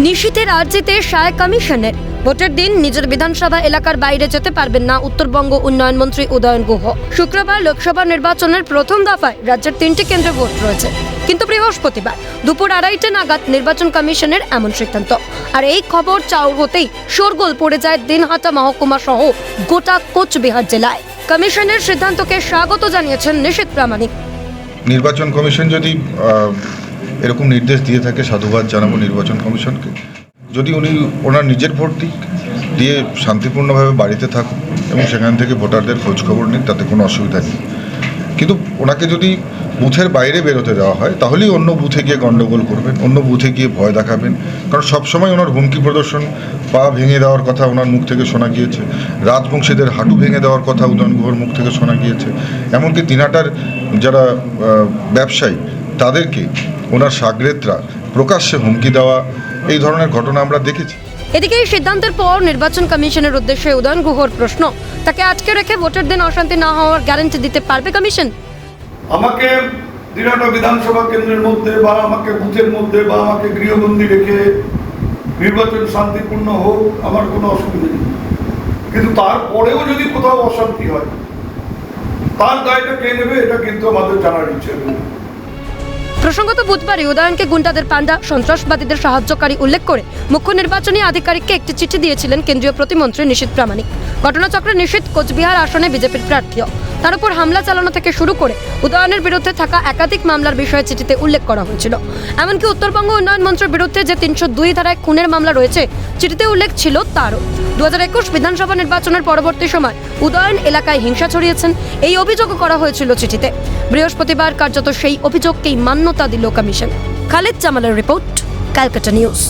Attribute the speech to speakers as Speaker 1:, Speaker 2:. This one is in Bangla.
Speaker 1: নিশীথের আর্জিতে সায় কমিশনের ভোটের দিন নিজের বিধানসভা এলাকার বাইরে যেতে পারবেন না উত্তরবঙ্গ উন্নয়ন মন্ত্রী উদয়ন গুহ। শুক্রবার লোকসভা নির্বাচনের প্রথম দফায় রাজ্যের 3টি কেন্দ্রে ভোট রয়েছে, কিন্তু বৃহস্পতিবার দুপুর 2:30 নাগাদ নির্বাচন কমিশনের এমন সিদ্ধান্ত। আর এই খবর চাউর হতেই শোরগোল পড়ে যায় দিনহাটা মহকুমা সহ গোটা কোচবিহার জেলায়। কমিশনের সিদ্ধান্তকে স্বাগত জানিয়েছেন নিশীথ প্রামাণিক।
Speaker 2: নির্বাচন কমিশন যদি এরকম নির্দেশ দিয়ে থাকে, সাধুবাদ জানাবো নির্বাচন কমিশনকে। যদি উনি ওনার নিজের ভোট দিয়ে শান্তিপূর্ণভাবে বাড়িতে থাকুন এবং সেখান থেকে ভোটারদের খোঁজখবর নিন, তাতে কোনো অসুবিধা নেই। কিন্তু ওনাকে যদি বুথের বাইরে বেরোতে দেওয়া হয়, তাহলেই অন্য বুথে গিয়ে গণ্ডগোল করবেন, অন্য বুথে গিয়ে ভয় দেখাবেন। কারণ সবসময় ওনার হুমকি প্রদর্শন, পা ভেঙে দেওয়ার কথা ওনার মুখ থেকে শোনা গিয়েছে, রাজবংশীদের হাঁটু ভেঙে দেওয়ার কথা উদয়ন গুহর মুখ থেকে শোনা গিয়েছে। এমনকি দিনহাটার যারা ব্যবসায়ী তাদেরকে ওনার সাগরেদরা প্রকাশ্যে হুমকি দেওয়া, এই ধরনের ঘটনা আমরা দেখেছি।
Speaker 1: এদিকে এই সিদ্ধান্তের পর নির্বাচন কমিশনের উদ্দেশ্যে উদয়ন গুহর প্রশ্ন, তাকে আটকে রেখে ভোটের দিন অশান্তি না হওয়ার গ্যারান্টি দিতে পারবে কমিশন?
Speaker 3: আমাকে দিনহাটা বিধানসভা কেন্দ্রের মধ্যে বা আমাকে বুথের মধ্যে বা আমাকে গৃহবন্দী রেখে নির্বাচন শান্তিপূর্ণ হোক, আমার কোনো অসুবিধা নেই। কিন্তু তারপরেও যদি কোথাও অশান্তি হয়, তার দায়টা কে নেবে, এটা কিন্তু আমাদের জানার ইচ্ছে।
Speaker 1: প্রসঙ্গত বুধবারই উদয়নকে গুন্ডাদের পান্ডা, সন্ত্রাসবাদীদের সাহায্যকারী উল্লেখ করে মুখ্য নির্বাচনী আধিকারিককে একটি চিঠি দিয়েছিলেন কেন্দ্রীয় প্রতিমন্ত্রী নিশীথ প্রামাণিক। ঘটনাচক্রে নিশীথ কোচবিহার আসনে বিজেপির প্রার্থীও। তার উপর হামলা চালানো থেকে শুরু করে উদয়নের বিরুদ্ধে থাকা একাধিক মামলার বিষয়ে চিঠিতে উল্লেখ করা হয়েছিল। এমনকি উত্তরবঙ্গ উন্নয়ন মন্ত্রীর বিরুদ্ধে যে 302 ধারায় খুনের মামলা রয়েছে, চিঠিতে উল্লেখ ছিল তারও। 2021 বিধানসভা নির্বাচনের পরবর্তী সময় উদয়ন এলাকায় হিংসা ছড়িয়েছেন, এই অভিযোগও করা হয়েছিল চিঠিতে। বৃহস্পতিবার কার্যত সেই অভিযোগকেই মান্যতা দিল কমিশন। খালিদ জামালের রিপোর্ট, ক্যালকাটা নিউজ।